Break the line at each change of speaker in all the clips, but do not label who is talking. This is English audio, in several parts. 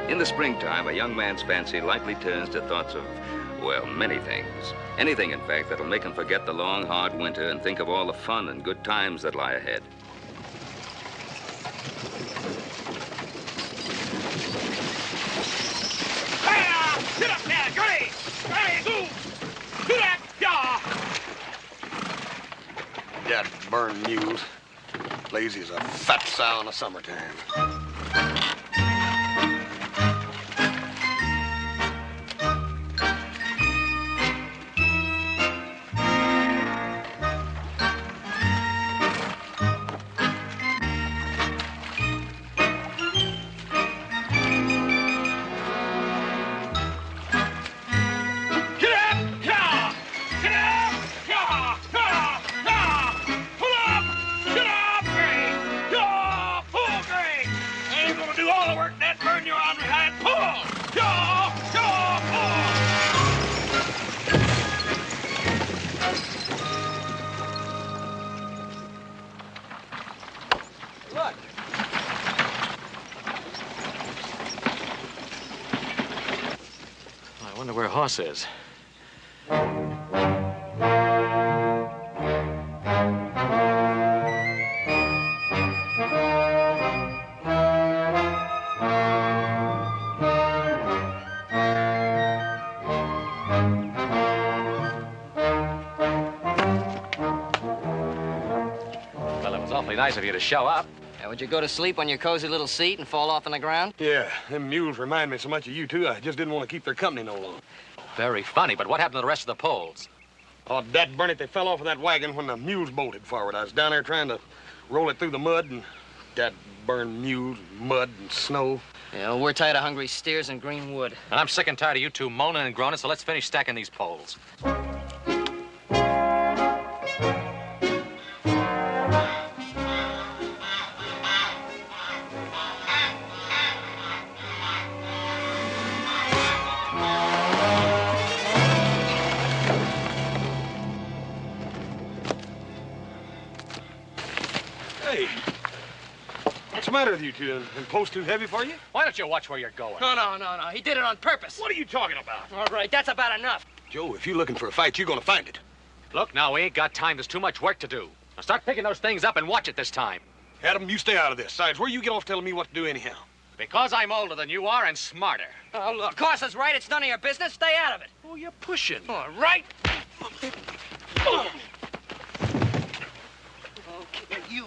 In the springtime, a young man's fancy likely turns to thoughts of, well, many things. Anything, in fact, that'll make him forget the long, hard winter and think of all the fun and good times that lie ahead.
Get up there, Gray! Gray, move! Get up, yeah!
That burned mules. Lazy as a fat sow in the summertime.
I wonder where Hoss is. Well, it was awfully nice of you to show up.
Would you go to sleep on your cozy little seat and fall off on the ground?
Yeah, them mules remind me so much of you, too. I just didn't want to keep their company no longer.
Very funny, but what happened to the rest of the poles?
Oh, dad burn it, they fell off of that wagon when the mules bolted forward. I was down there trying to roll it through the mud, and dad burned mules, mud, and snow.
Yeah, well, we're tired of hungry steers and green wood.
And I'm sick and tired of you two moaning and groaning, so let's finish stacking these poles.
Hey, what's the matter with you two? And post too heavy for you?
Why don't you watch where you're going?
No. He did it on purpose.
What are you talking about?
All right, that's about enough.
Joe, if you're looking for a fight, you're gonna find it.
Look, now, we ain't got time. There's too much work to do. Now start picking those things up and watch it this time.
Adam, you stay out of this. Besides, where you get off telling me what to do anyhow?
Because I'm older than you are and smarter.
Oh, look, Carson's right. It's none of your business. Stay out of it.
Oh, you're pushing.
All right. Okay, you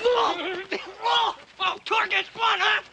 Oh, Torque gets fun, huh?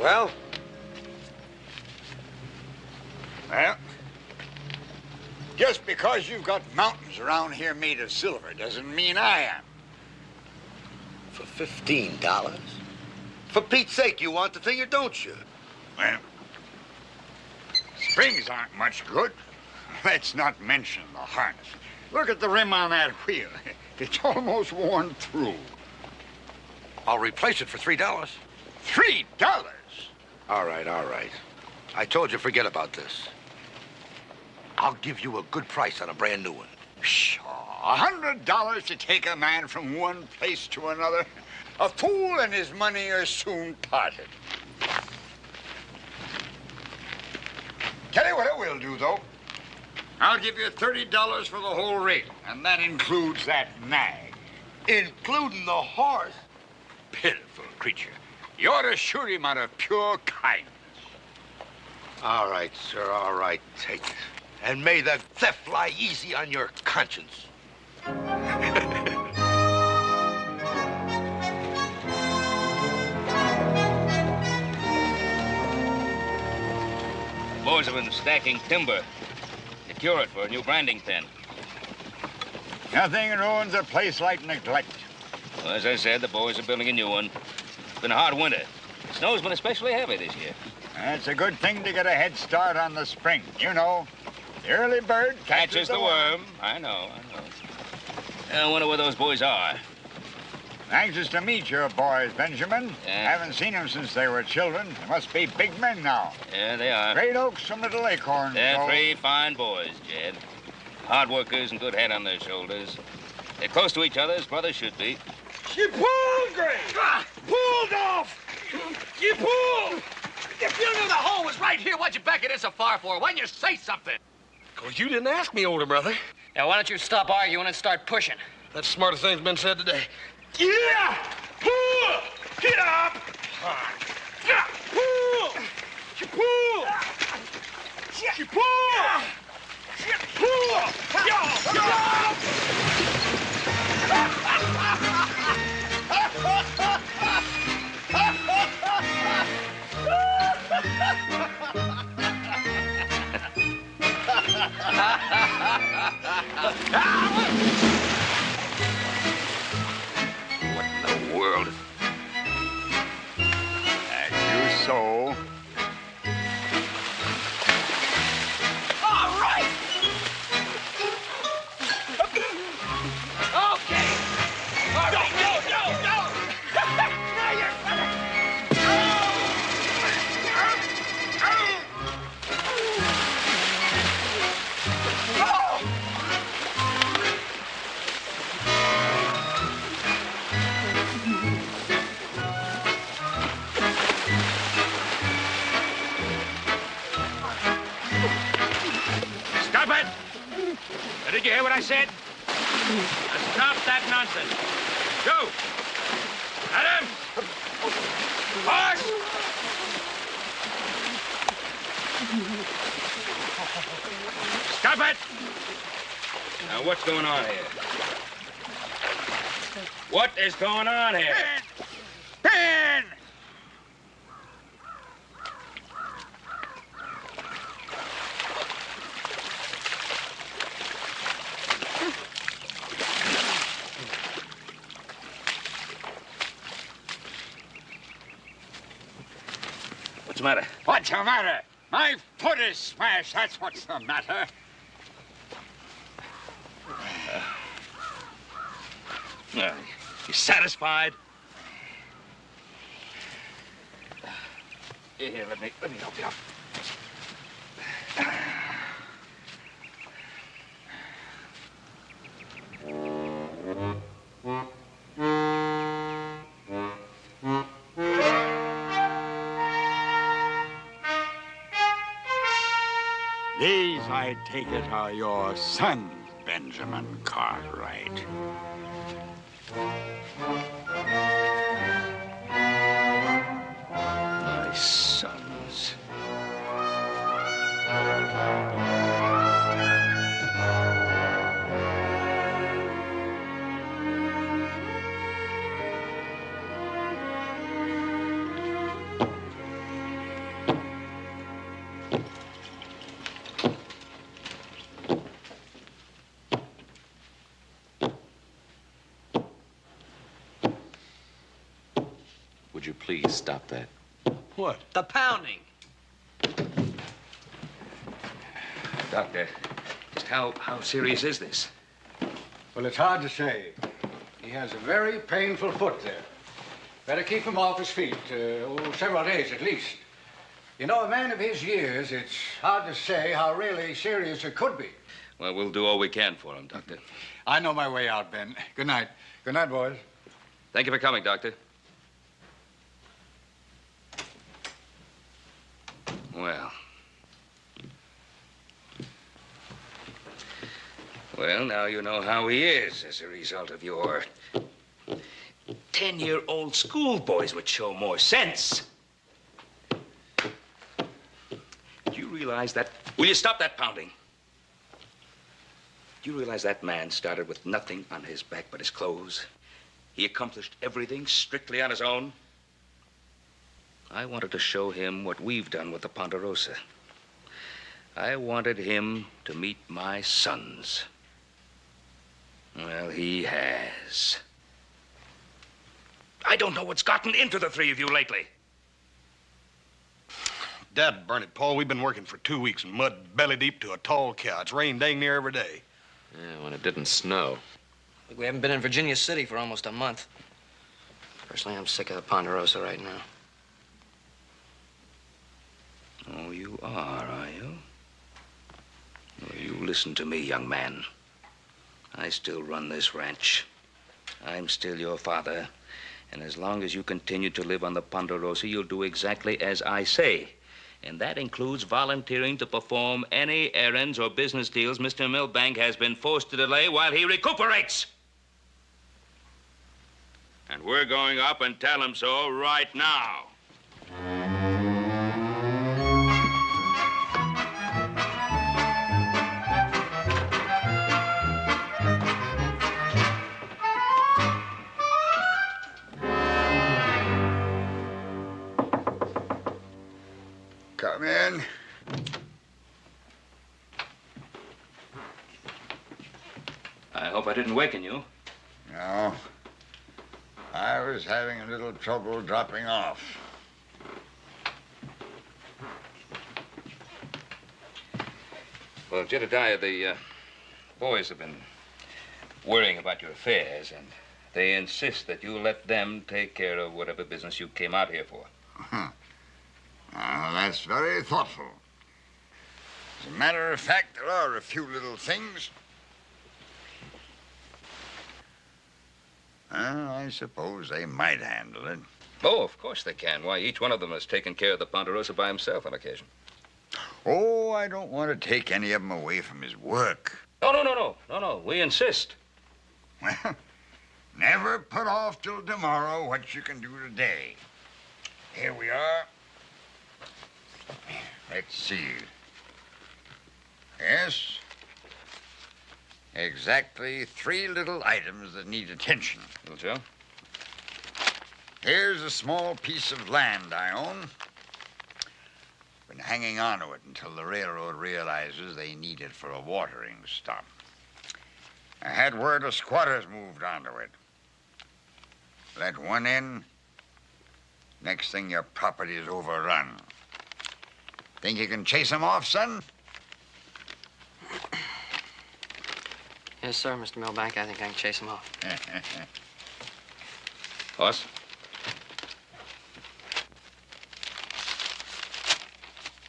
Well? Well, just because you've got mountains around here made of silver doesn't mean I am.
For $15? For Pete's sake, you want the thing or don't you?
Well, springs aren't much good. Let's not mention the harness. Look at the rim on that wheel. It's almost worn through.
I'll replace it for $3.
$3?
All right. I told you forget about this. I'll give you a good price on a brand new one.
Pshaw. $100 to take a man from one place to another? A fool and his money are soon parted. Tell you what I will do, though. I'll give you $30 for the whole rate, and that includes that nag.
Including the horse.
Pitiful creature. You ought to shoot him out of pure kindness.
All right, sir, all right. Take it. And may the theft lie easy on your conscience.
The boys have been stacking timber to cure it for a new branding pen.
Nothing ruins a place like neglect.
Well, as I said, the boys are building a new one. It's been a hard winter. The snow's been especially heavy this year.
It's a good thing to get a head start on the spring. You know, the early bird catches the worm.
I know. I wonder where those boys are.
Anxious to meet your boys, Benjamin.
Yeah.
Haven't seen them since they were children. They must be big men now.
Yeah, they are.
Great oaks from Little Acorn.
They're
so-
3 fine boys, Jed. Hard workers and good head on their shoulders. They're close to each other, as brothers should be.
She pulled, Gray! Pulled off! You pulled!
If you knew the hole was right here, what'd you back it in so far for? Why didn't you say something?
Well, you didn't ask me, older brother.
Now, why don't you stop arguing and start pushing?
That's the smartest thing's been said today.
Yeah! Pull! Get up! Yeah! Pull! She pulled! She pulled! She pulled!
What in the world?
As you sow.
All right! Okay! All right,
Go! Now you're
Stop it! Did you hear what I said? Now stop that nonsense. Go! Adam! Horse! Stop it!
Now, what's going on here? What is going on here?
Ben!
What's the matter?
What's the matter? My foot is smashed, that's what's the matter.
You satisfied? Here, let me help you up.
These, I take it, are your sons, Benjamin Cartwright.
My sons.
Would you please stop that?
What?
The pounding.
Doctor, just how serious is this?
Well, it's hard to say. He has a very painful foot there. Better keep him off his feet, several days at least. You know, a man of his years, it's hard to say how really serious it could be.
Well, we'll do all we can for him, Doctor.
I know my way out, Ben. Good night. Good night, boys.
Thank you for coming, Doctor. Well. Well, now you know how he is as a result of your 10-year-old schoolboys would show more sense. Do you realize that? Will you stop that pounding? Do you realize that man started with nothing on his back but his clothes? He accomplished everything strictly on his own. I wanted to show him what we've done with the Ponderosa. I wanted him to meet my sons. Well, he has. I don't know what's gotten into the three of you lately.
Dad burn it, Paul. We've been working for 2 weeks in mud belly deep to a tall cow. It's rained dang near every day.
Yeah, when it didn't snow.
We haven't been in Virginia City for almost a month. Personally, I'm sick of the Ponderosa right now.
Oh, you are you? Well, you listen to me, young man. I still run this ranch. I'm still your father. And as long as you continue to live on the Ponderosa, you'll do exactly as I say. And that includes volunteering to perform any errands or business deals Mr. Milbank has been forced to delay while he recuperates. And we're going up and tell him so right now.
Come in.
I hope I didn't waken you.
No. I was having a little trouble dropping off.
Well, Jedediah, the boys have been worrying about your affairs, and they insist that you let them take care of whatever business you came out here for.
That's very thoughtful. As a matter of fact, there are a few little things. I suppose they might handle it.
Oh, of course they can. Why, each one of them has taken care of the Ponderosa by himself on occasion.
Oh, I don't want to take any of them away from his work.
No. We insist.
Well, never put off till tomorrow what you can do today. Here we are. Let's see. Yes. Exactly 3 little items that need attention.
Well, Joe?
Here's a small piece of land I own. Been hanging on to it until the railroad realizes they need it for a watering stop. I had word of squatters moved onto it. Let one in, next thing your property is overrun. Think you can chase them off, son?
Yes, sir, Mr. Milbank. I think I can chase him off.
Horse?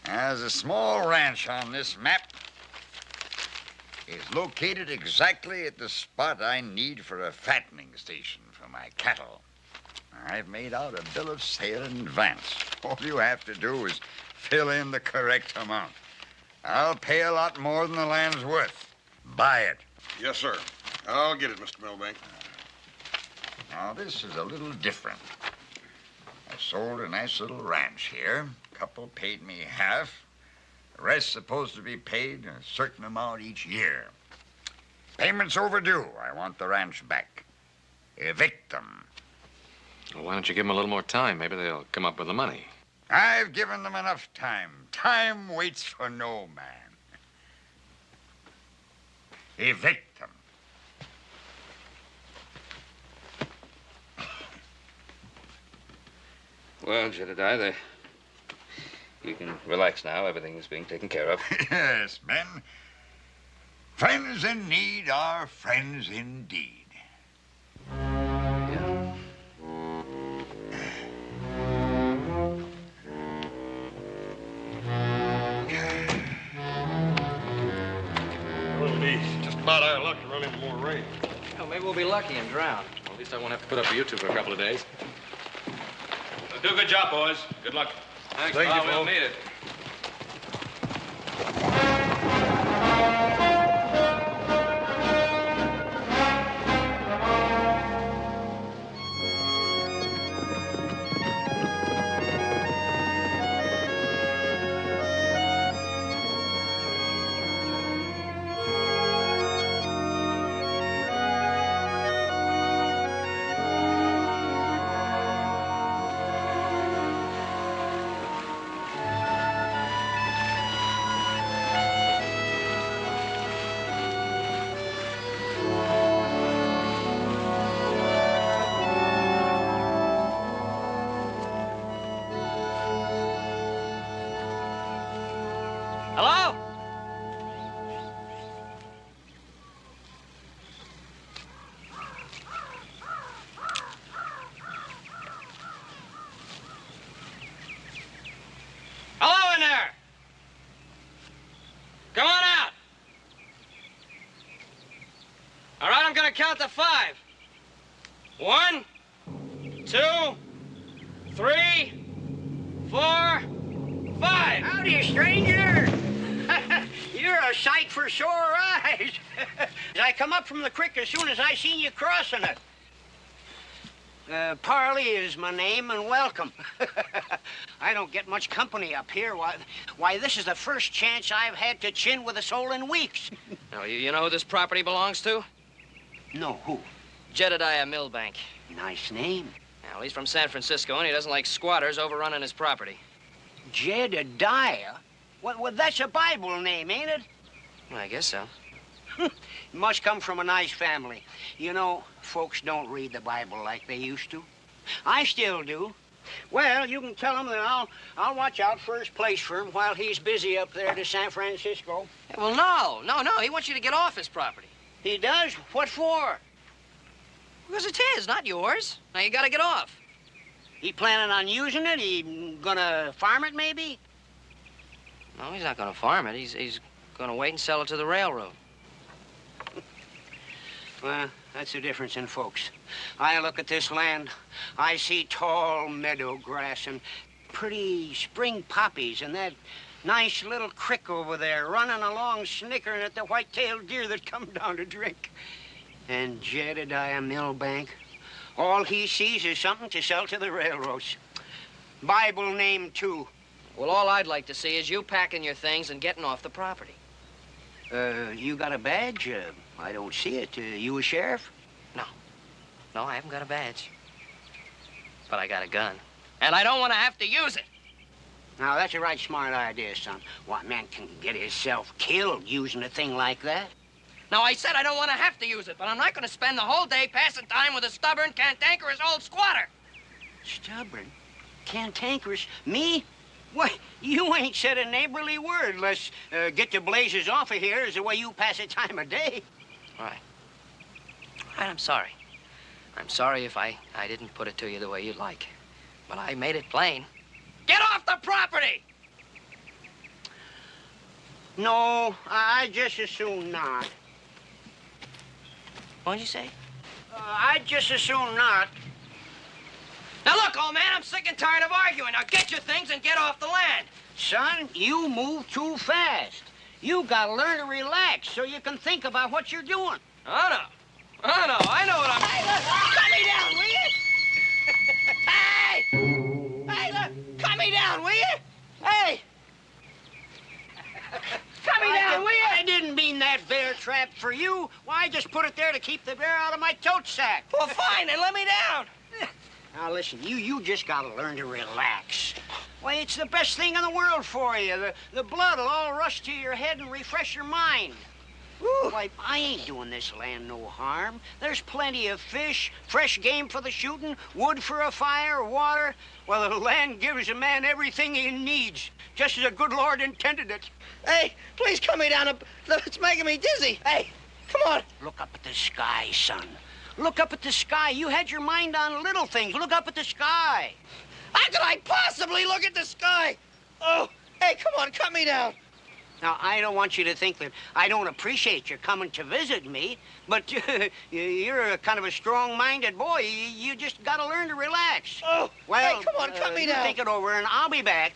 There's a small ranch on this map. It's located exactly at the spot I need for a fattening station for my cattle. I've made out a bill of sale in advance. All you have to do is fill in the correct amount. I'll pay a lot more than the land's worth. Buy it.
Yes, sir. I'll get it, Mr. Milbank.
Now, this is a little different. I sold a nice little ranch here. Couple paid me half. The rest supposed to be paid a certain amount each year. Payment's overdue. I want the ranch back. Evict them.
Well, why don't you give them a little more time? Maybe they'll come up with the money.
I've given them enough time. Time waits for no man. Evict them.
Well, Jedediah, you can relax now. Everything is being taken care of.
Yes, Ben. Friends in need are friends indeed.
Yeah.
Well,
be lucky and drown.
Well, at least I won't have to put up with you two for a couple of days.
Do a good job, boys. Good luck.
Thank you,
We'll
Paul.
need it.
Hello? Hello in there! Come on out! All right, I'm gonna count to 5. 1, 2, 3, 4, 5.
Howdy, stranger. You're a sight for sore eyes. I come up from the creek as soon as I seen you crossing it. Parley is my name, and welcome. I don't get much company up here. Why, this is the first chance I've had to chin with a soul in weeks.
Now, you know who this property belongs to?
No, who?
Jedediah Milbank.
Nice name.
Now, he's from San Francisco, and he doesn't like squatters overrunning his property.
Jedediah? Well, that's a Bible name, ain't it?
Well, I guess so.
Must come from a nice family. You know, folks don't read the Bible like they used to. I still do. Well, you can tell him that I'll watch out first place for him while he's busy up there to San Francisco.
Well, no. He wants you to get off his property.
He does? What for?
Because it's his, not yours. Now, you gotta get off.
He planning on using it? He gonna farm it, maybe?
No, he's not gonna farm it. He's gonna wait and sell it to the railroad.
Well, that's the difference in folks. I look at this land, I see tall meadow grass and pretty spring poppies and that nice little creek over there running along snickering at the white-tailed deer that come down to drink. And Jedediah Milbank, all he sees is something to sell to the railroads. Bible name, too.
Well, all I'd like to see is you packing your things and getting off the property.
You got a badge? I don't see it. You a sheriff?
No, I haven't got a badge. But I got a gun. And I don't want to have to use it.
Now, that's a right smart idea, son. What man can get himself killed using a thing like that?
Now, I said I don't want to have to use it, but I'm not going to spend the whole day passing time with a stubborn, cantankerous old squatter.
Stubborn? Cantankerous? Me? Why, you ain't said a neighborly word. Let's get the blazes off of here is the way you pass a time of day.
All right, I'm sorry. I'm sorry if I didn't put it to you the way you'd like. But I made it plain. Get off the property!
No, I just as soon not.
What'd you say?
I'd just as soon not.
Now, look, old man, I'm sick and tired of arguing. Now, get your things and get off the land.
Son, you move too fast. You gotta learn to relax so you can think about what you're doing.
Oh, no. I know what I'm...
Hey, look, cut me down, will you? Hey, look, cut me down, will you? Hey! Cut me down, will you? I didn't mean that bear trap for you. Why, I just put it there to keep the bear out of my tote sack.
Well, fine, then let me down.
Now, listen, you just gotta learn to relax. Why, it's the best thing in the world for you. The blood will all rush to your head and refresh your mind. Woo. Why, I ain't doing this land no harm. There's plenty of fish, fresh game for the shooting, wood for a fire, water. Well, the land gives a man everything he needs, just as the good Lord intended it.
Hey, please cut me down. It's making me dizzy. Hey, come on.
Look up at the sky, son. Look up at the sky. You had your mind on little things. Look up at the sky.
How could I possibly look at the sky? Oh, hey, come on, cut me down.
Now, I don't want you to think that I don't appreciate your coming to visit me, but you're a kind of a strong-minded boy. You just got to learn to relax.
Oh,
well,
hey, come on, cut me
you
down.
think it over, and I'll be back.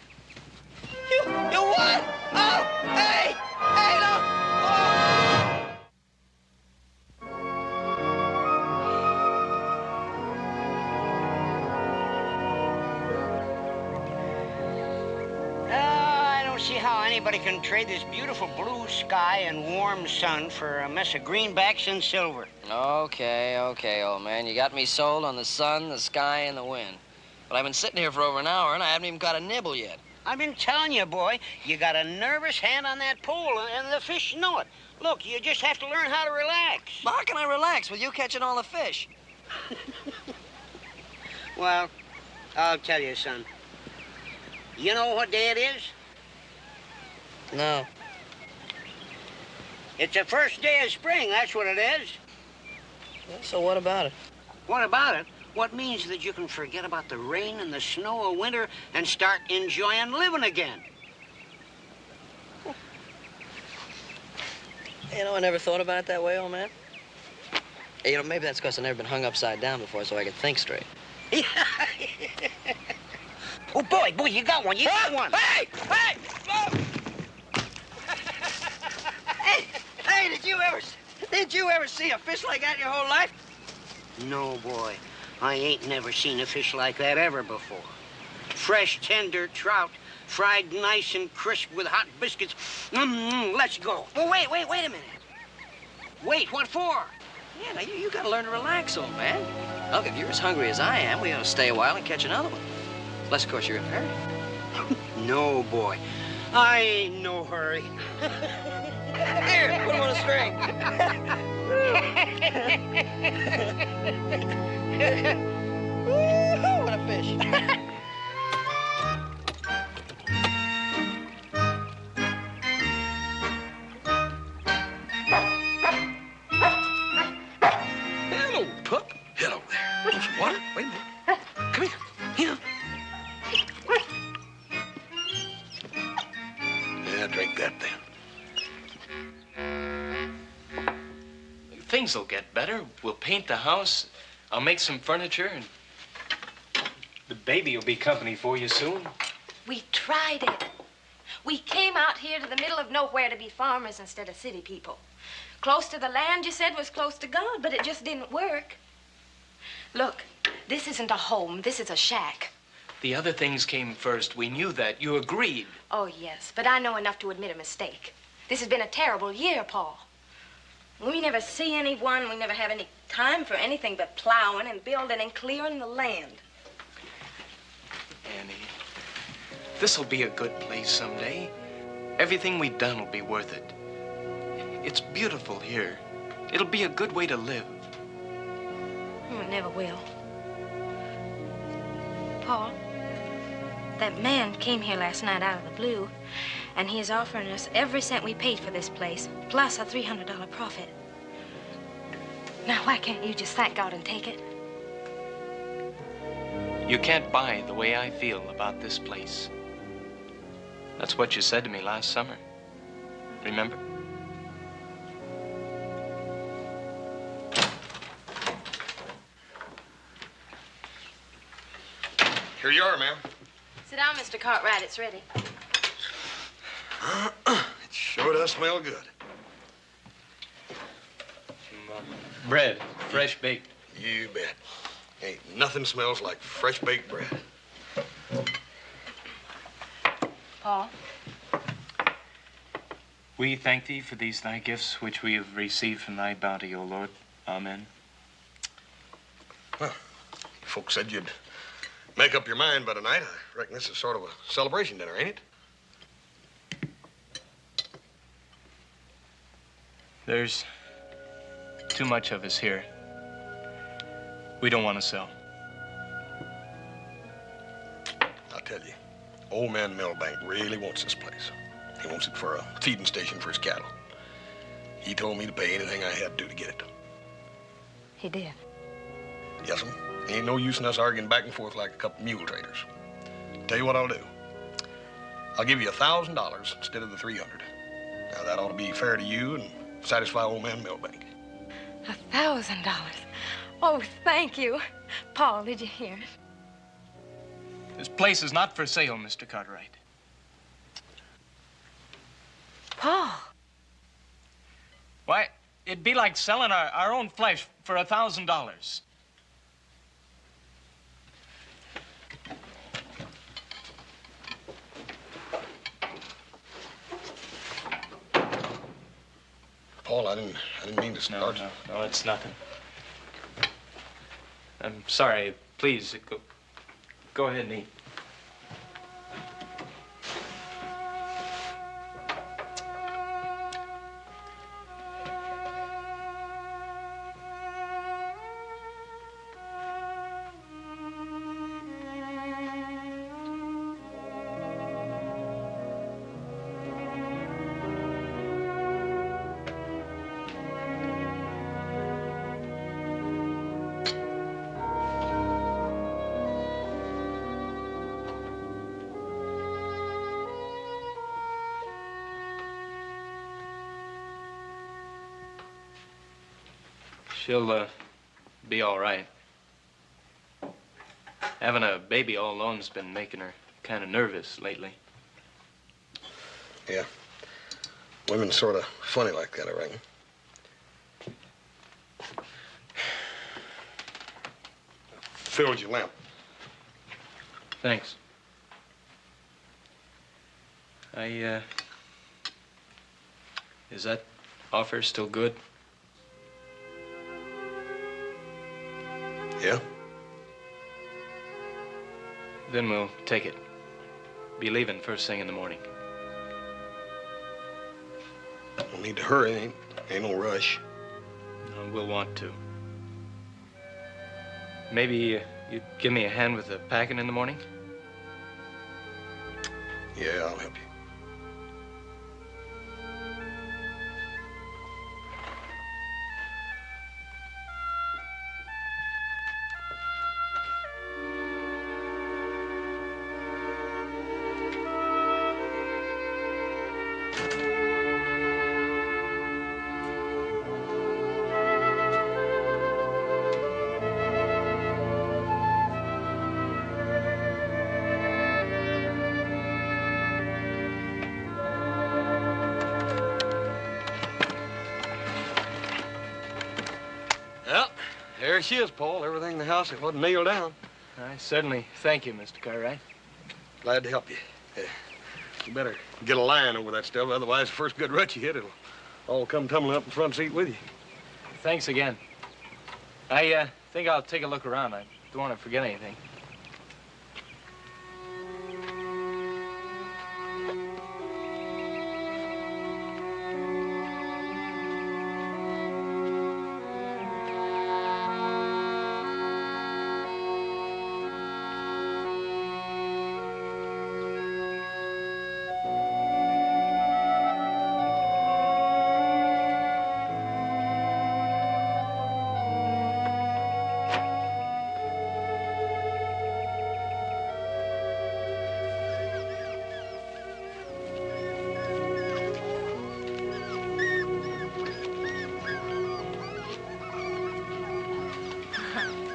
You what? Oh, hey, hey, no. Oh.
I don't see how anybody can trade this beautiful blue sky and warm sun for a mess of greenbacks and silver.
Okay, old man. You got me sold on the sun, the sky, and the wind. But I've been sitting here for over an hour, and I haven't even got a nibble yet.
I've been telling you, boy, you got a nervous hand on that pole, and the fish know it. Look, you just have to learn how to relax.
Well, how can I relax with you catching all the fish?
Well, I'll tell you, son. You know what day it is?
No.
It's the first day of spring, that's what it is.
Well, so what about it?
What about it? What means that you can forget about the rain and the snow of winter and start enjoying living again.
You know, I never thought about it that way, old man. Hey, you know, maybe that's because I've never been hung upside down before, so I could think straight.
Oh, boy, you got one. You got one.
Hey! Hey! Oh! Hey, did you ever see a fish like that in your whole life?
No, boy. I ain't never seen a fish like that ever before. Fresh, tender trout, fried nice and crisp with hot biscuits. Let's go.
Well, wait a minute.
Wait, what for?
Yeah, now you gotta learn to relax, old man. Look, if you're as hungry as I am, we ought to stay a while and catch another one. Unless, of course, you're in a hurry.
No, boy. I ain't no hurry.
Here, put him on a string. Woo-hoo, what a fish.
Hello, pup. Hello there. Want some water? Wait a minute. Come here. Here. Yeah, drink that then.
Things will get better. We'll paint the house. I'll make some furniture, and the baby will be company for you soon.
We tried it. We came out here to the middle of nowhere to be farmers instead of city people. Close to the land, you said, was close to God, but it just didn't work. Look, this isn't a home. This is a shack.
The other things came first. We knew that. You agreed.
Oh, yes, but I know enough to admit a mistake. This has been a terrible year, Paul. We never see anyone. We never have any time for anything but plowing and building and clearing the land.
Annie, this'll be a good place someday. Everything we've done will be worth it. It's beautiful here. It'll be a good way to live.
It never will. Paul, that man came here last night out of the blue, and he is offering us every cent we paid for this place, plus a $300 profit. Now, why can't you just thank God and take it?
You can't buy the way I feel about this place. That's what you said to me last summer. Remember?
Here you are, ma'am.
Sit down, Mr. Cartwright. It's ready.
It sure does smell good.
Bread, fresh baked.
You bet. Ain't nothing smells like fresh baked bread.
Paul?
We thank thee for these thy gifts, which we have received from thy bounty, O Lord. Amen.
Well, folks said you'd make up your mind by tonight. I reckon this is sort of a celebration dinner, ain't it?
There's too much of us here. We don't want to sell.
I'll tell you, old man Milbank really wants this place. He wants it for a feeding station for his cattle. He told me to pay anything I had to do to get it.
He did.
Yes'm. Ain't no use in us arguing back and forth like a couple mule traders. Tell you what I'll do. I'll give you $1,000 instead of the $300. Now, that ought to be fair to you and satisfy old man Milbank.
$1,000. Oh, thank you. Paul, did you hear it?
This place is not for sale, Mr. Cartwright.
Paul.
Why, it'd be like selling our own flesh for $1,000.
Paul, I didn't mean to start.
No, it's nothing. I'm sorry. Please, go ahead and eat. She'll be all right. Having a baby all alone's been making her kind of nervous lately.
Yeah. Women's sort of funny like that, I reckon. Filled your lamp.
Thanks. Is that offer still good?
Yeah?
Then we'll take it. Be leaving first thing in the morning.
We'll need to hurry. Ain't no rush.
No, we'll want to. Maybe you'd give me a hand with the packing in the morning?
Yeah, I'll help you.
Well, there she is, Paul. Everything in the house that wasn't nailed down.
I certainly thank you, Mr. Cartwright.
Glad to help you. You better get a line over that stuff, otherwise the first good rut you hit, it'll all come tumbling up in the front seat with you.
Thanks again. I think I'll take a look around. I don't want to forget anything.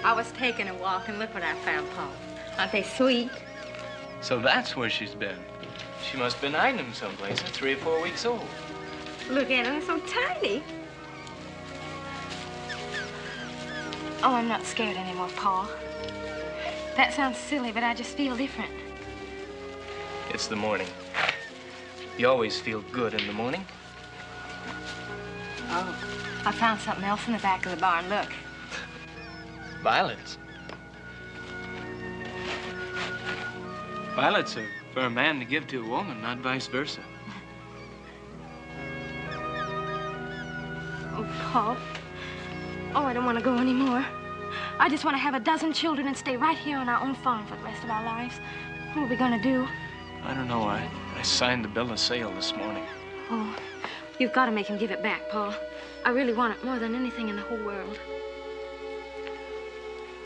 I was taking a walk, and look what I found, Paul. Aren't they sweet?
So that's where she's been. She must have been hiding them someplace. They're 3 or 4 weeks old.
Look at them, they're so tiny. Oh, I'm not scared anymore, Paul. That sounds silly, but I just feel different.
It's the morning. You always feel good in the morning.
Oh, I found something else in the back of the barn. Look.
Violets. Violets are for a man to give to a woman, not vice versa.
Oh, Paul. Oh, I don't want to go anymore. I just want to have a dozen children and stay right here on our own farm for the rest of our lives. What are we going to do?
I don't know. I signed the bill of sale this morning.
Oh, you've got to make him give it back, Paul. I really want it more than anything in the whole world.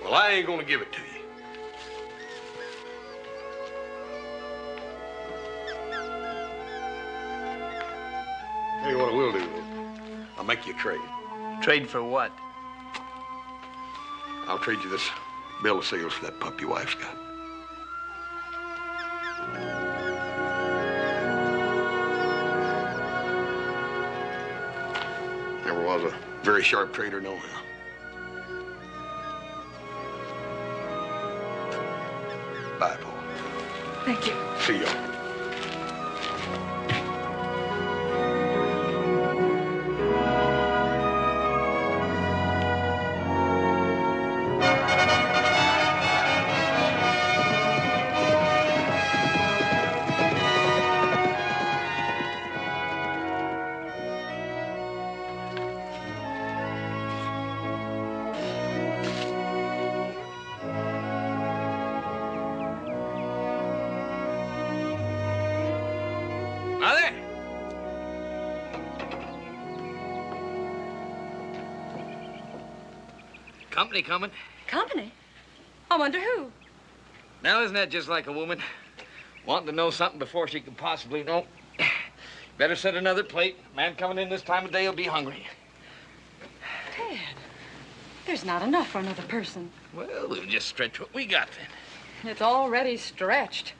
Well, I ain't gonna give it to you. I'll make you a trade.
Trade for what?
I'll trade you this bill of sales for that pup your wife's got. Never was a very sharp trader, no how. Bye, Paul.
Thank you.
See y'all.
Mother? Company coming.
Company? I wonder who.
Now, isn't that just like a woman? Wanting to know something before she can possibly know. Better set another plate. Man coming in this time of day will be hungry.
Ted, there's not enough for another person.
Well, we'll just stretch what we got then.
It's already stretched.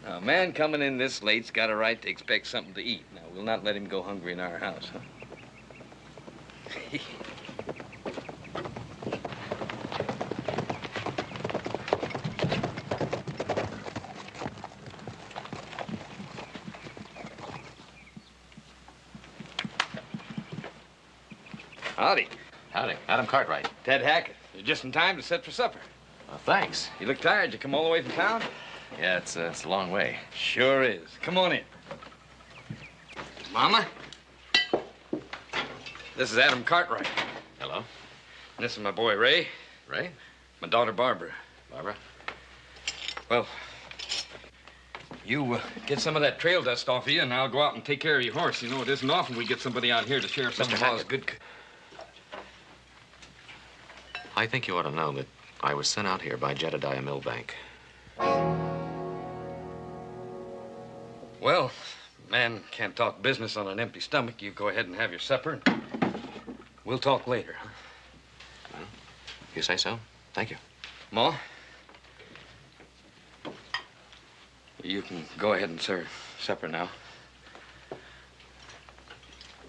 Now, a man coming in this late's got a right to expect something to eat. Now, we'll not let him go hungry in our house, huh? Howdy.
Howdy. Adam Cartwright.
Ted Hackett. You're just in time to set for supper.
Thanks.
You look tired. You come all the way from town?
Yeah, it's a long way.
Sure is. Come on in. Mama? This is Adam Cartwright.
Hello.
And this is my boy, Ray.
Ray?
My daughter, Barbara.
Barbara?
Well, you get some of that trail dust off of you, and I'll go out and take care of your horse. You know, it isn't often we get somebody out here to share some of Ma's good...
I think you ought to know that I was sent out here by Jedediah Milbank.
Well, man can't talk business on an empty stomach. You go ahead and have your supper, and we'll talk later.
Well, if you say so. Thank you.
Ma? You can go ahead and serve supper now.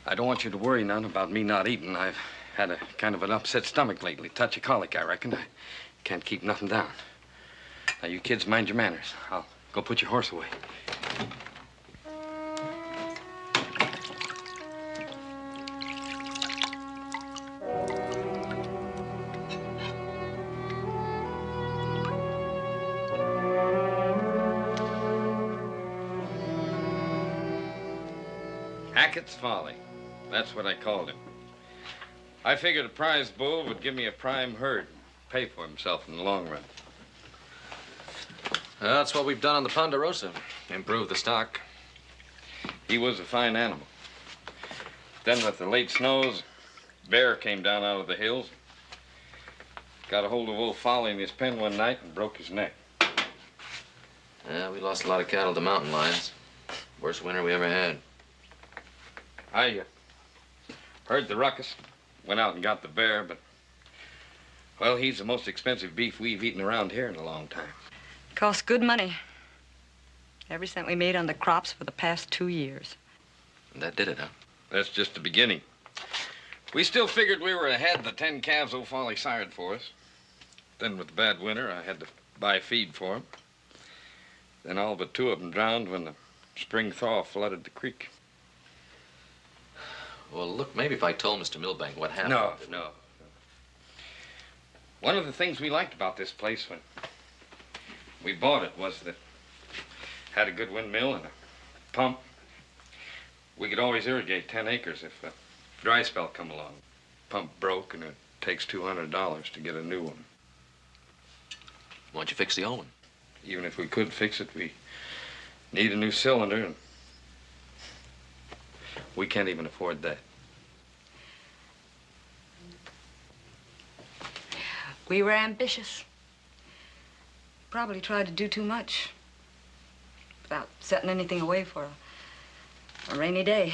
I don't want you to worry none about me not eating. I've had a kind of an upset stomach lately. Touch of colic, I reckon. I can't keep nothing down. Now, you kids mind your manners. I'll go put your horse away. Hackett's Folly. That's what I called him. I figured a prize bull would give me a prime herd, pay for himself in the long run.
That's what we've done on the Ponderosa. Improved the stock.
He was a fine animal. Then with the late snows, bear came down out of the hills. Got a hold of old Folly in his pen one night and broke his neck.
Yeah, we lost a lot of cattle to mountain lions. Worst winter we ever had.
I heard the ruckus, went out and got the bear, but, well, he's the most expensive beef we've eaten around here in a long time.
Cost good money. Every cent we made on the crops for the past 2 years.
And that did it, huh?
That's just the beginning. We still figured we were ahead of the 10 calves old Folly sired for us. Then with the bad winter, I had to buy feed for them. Then all but 2 of them drowned when the spring thaw flooded the creek.
Well, look, maybe if I told Mr. Milbank what happened...
No. One of the things we liked about this place when we bought it was that it had a good windmill and a pump. We could always irrigate 10 acres if a dry spell come along. Pump broke and it takes $200 to get a new one.
Why don't you fix the old one?
Even if we could fix it, we need a new cylinder, and we can't even afford that.
We were ambitious. Probably tried to do too much without setting anything away for a rainy day.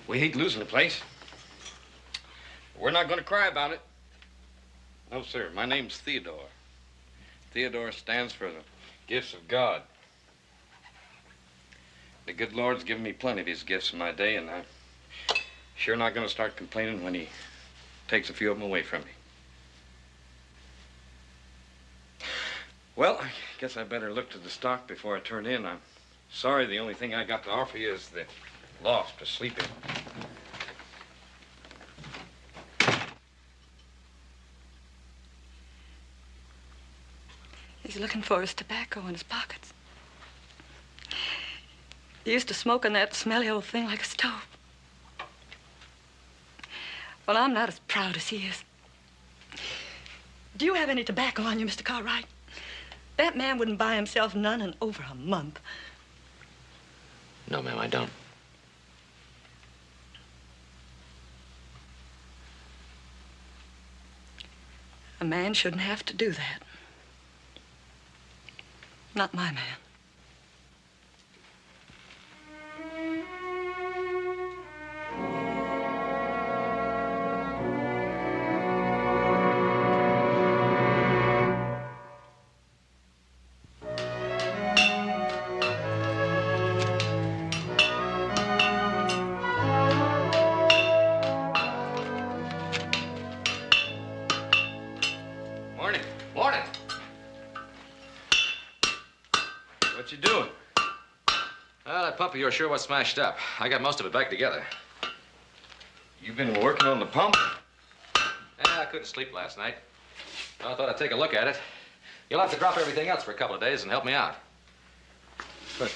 We hate losing the place. We're not going to cry about it. No, sir. My name's Theodore. Theodore stands for the gifts of God. The good Lord's given me plenty of his gifts in my day, and I'm sure not going to start complaining when he takes a few of them away from me. Well, I guess I better look to the stock before I turn in. I'm sorry the only thing I got to offer you is the loft to sleep in.
He's looking for his tobacco in his pockets. He used to smoke in that smelly old thing like a stove. Well, I'm not as proud as he is. Do you have any tobacco on you, Mr. Cartwright? That man wouldn't buy himself none in over a month.
No, ma'am, I don't.
A man shouldn't have to do that. Not my man.
Morning. Morning. What you doing?
Well, that pump of yours sure was smashed up. I got most of it back together.
You been working on the pump?
Yeah, I couldn't sleep last night. So I thought I'd take a look at it. You'll have to drop everything else for a couple of days and help me out.
But,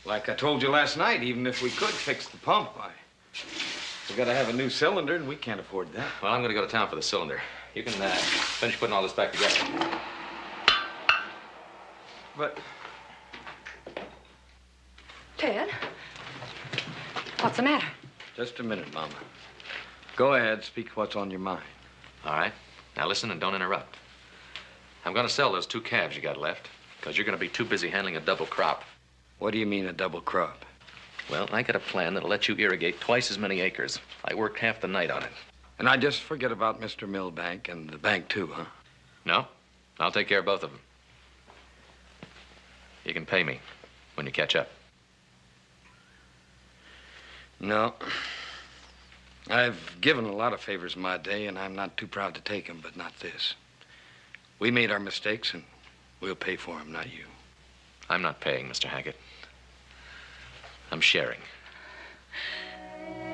like I told you last night, even if we could fix the pump, we gotta have a new cylinder, and we can't afford that.
Well, I'm gonna go to town for the cylinder. You can finish putting all this back together.
But...
Ted, what's the matter?
Just a minute, Mama. Go ahead, speak what's on your mind.
All right. Now listen and don't interrupt. I'm gonna sell those 2 calves you got left, because you're gonna be too busy handling a double crop.
What do you mean, a double crop?
Well, I got a plan that'll let you irrigate twice as many acres. I worked half the night on it.
And I just forget about Mr. Milbank and the bank, too, huh?
No, I'll take care of both of them. You can pay me when you catch up.
No. I've given a lot of favors in my day, and I'm not too proud to take them, but not this. We made our mistakes, and we'll pay for them, not you.
I'm not paying, Mr. Hackett. I'm sharing.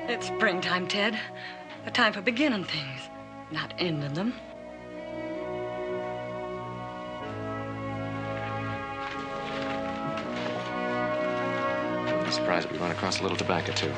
It's springtime, Ted. A time for beginning things, not ending them.
I'm surprised we run across a little tobacco, too.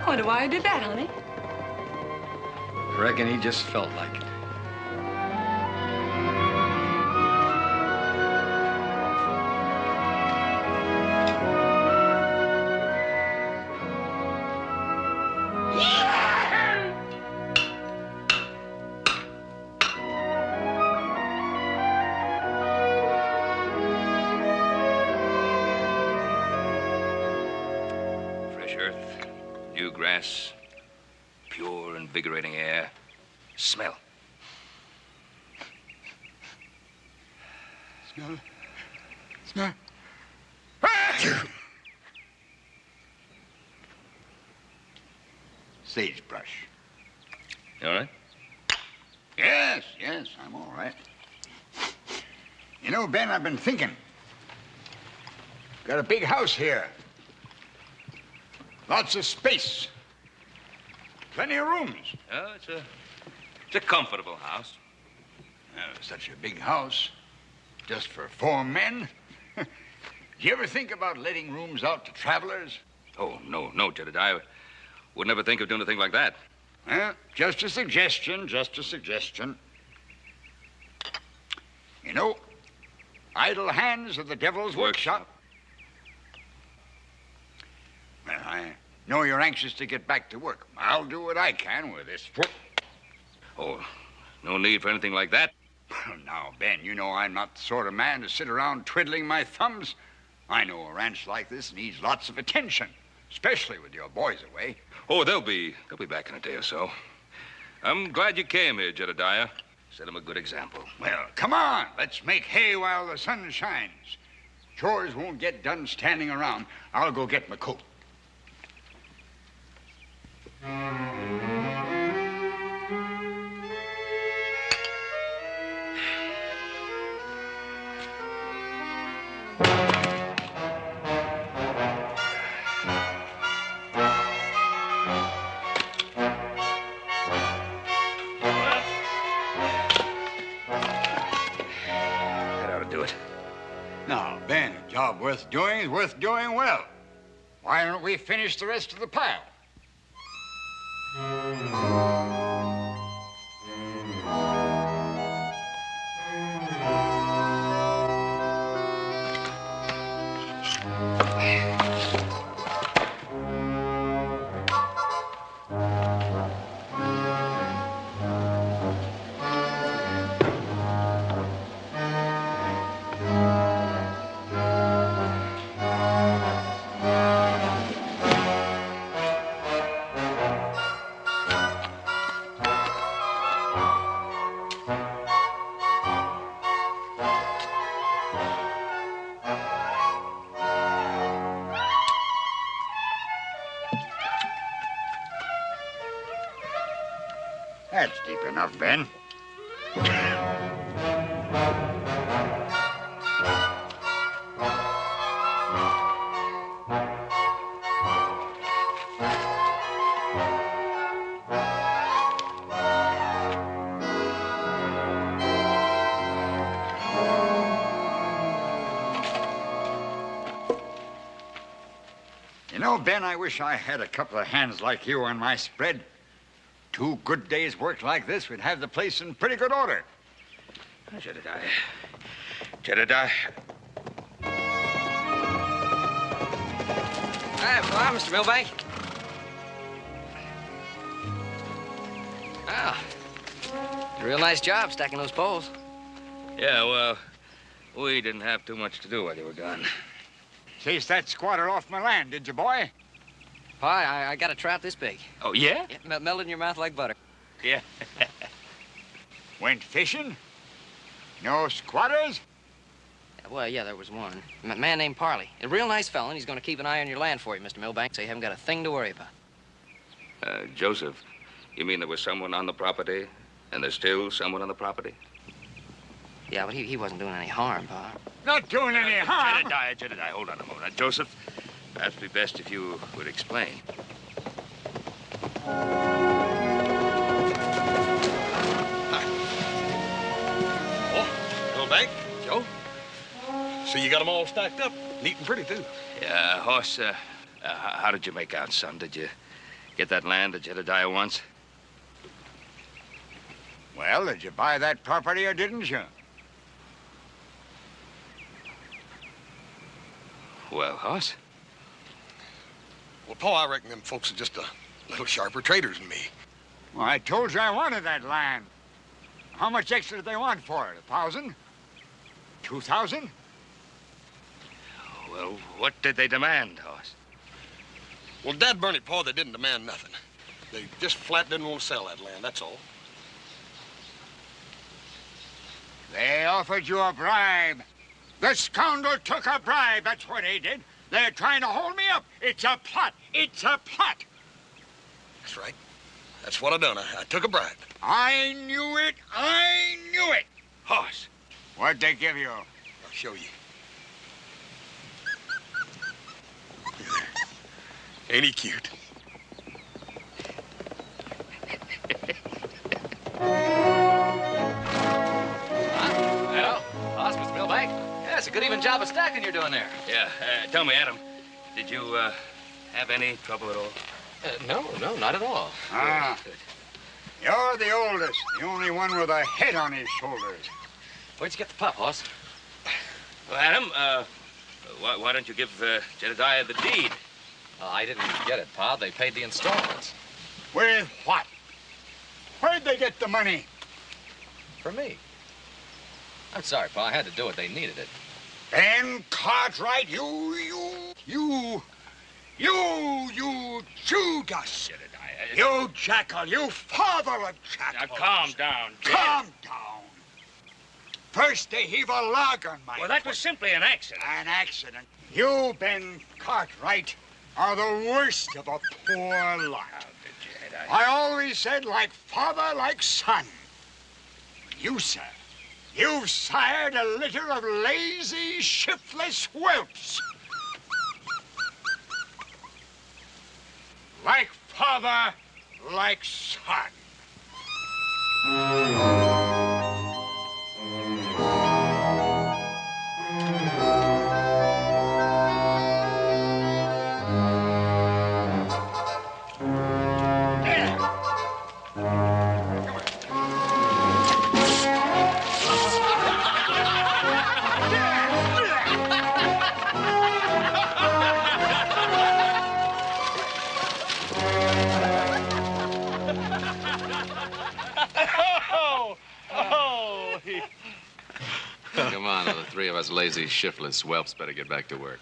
Wonder why I did that, honey.
I reckon he just felt like it.
Fresh earth, new grass, pure, invigorating air. Smell.
Smell. Smell. Sagebrush.
You all right?
Yes, I'm all right. You know, Ben, I've been thinking. Got a big house here. Lots of space. Plenty of rooms.
Oh, it's a comfortable house.
Such a big house. Just for 4 men. Do you ever think about letting rooms out to travelers?
Oh, no, Jedediah. Would never think of doing a thing like that.
Just a suggestion, just a suggestion. You know, idle hands are the devil's workshop. Well, I know you're anxious to get back to work. I'll do what I can with this.
Oh, no need for anything like that.
Now, Ben, you know I'm not the sort of man to sit around twiddling my thumbs. I know a ranch like this needs lots of attention, especially with your boys away.
Oh, they'll be back in a day or so. I'm glad you came here, Jedediah. Set them a good example.
Well, come on. Let's make hay while the sun shines. Chores won't get done standing around. I'll go get my coat. Now, Ben, a job worth doing is worth doing well. Why don't we finish the rest of the pile? That's deep enough, Ben. You know, Ben, I wish I had a couple of hands like you on my spread. 2 good days' work like this would have the place in pretty good order.
Jedediah.
Hi, Mr. Milbank. Oh, a real nice job stacking those poles.
Yeah, well, we didn't have too much to do while you were gone.
Chased that squatter off my land, did you, boy?
Pa, I got a trout this big.
Oh, yeah?
Yeah, melted in your mouth like butter.
Yeah.
Went fishing? No squatters?
Well, yeah, there was one. A man named Parley. A real nice fellow, and he's going to keep an eye on your land for you, Mr. Milbank, so you haven't got a thing to worry about.
Joseph, you mean there was someone on the property, and there's still someone on the property?
Yeah, but he wasn't doing any harm, Pa.
Not doing any harm.
Jedediah, hold on a moment. Now, Joseph, perhaps it'd be best if you would explain.
Milbank, Joe. So you got them all stacked up, neat and pretty, too.
Yeah, Hoss, how did you make out, son? Did you get that land that Jedediah wants?
Well, did you buy that property or didn't you?
Well, Hoss?
Well, Paul, I reckon them folks are just a little sharper traders than me.
Well, I told you I wanted that land. How much extra did they want for it? 1,000? 2,000?
Well, what did they demand, Hoss?
Well, Dad burn it, Paul, they didn't demand nothing. They just flat didn't want to sell that land, that's all.
They offered you a bribe. The scoundrel took a bribe, that's what they did. They're trying to hold me up. It's a plot. It's a plot.
That's right. That's what I done. I took a bribe.
I knew it. I knew it.
Hoss.
What'd they give you?
I'll show you. Ain't he cute?
Well, Hoss, Mr. Milbank. Yeah, it's a good even job of stacking you're doing there.
Yeah, tell me, Adam, did you Have any trouble at all?
No, not at all.
Ah. You're the oldest, the only one with a head on his shoulders.
Where'd you get the pup, Hoss?
Well, Adam, why don't you give Jedediah the deed?
I didn't get it, Pa. They paid the installments.
With what? Where'd they get the money?
For me. I'm sorry, Pa. I had to do it. They needed it.
Ben Cartwright, you Judas. You jackal, you father of jackals.
Now, calm down, Jed.
Calm down. First they heave a log on my
Well, that was simply an accident.
An accident. You, Ben Cartwright, are the worst of a poor lot. I always said like father, like son. You, sir, you've sired a litter of lazy, shiftless whelps. Like father, like son.
Come on, the three of us lazy, shiftless whelps better get back to work.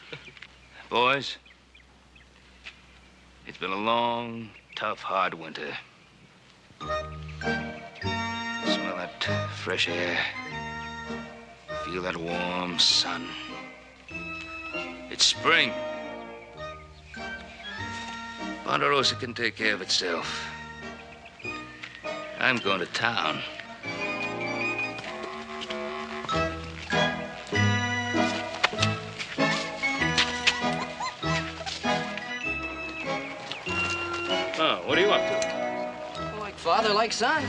Boys, it's been a long, tough, hard winter. Smell that fresh air. Feel that warm sun. It's spring. Ponderosa can take care of itself. I'm going to town.
What are you up to? Like father, like son.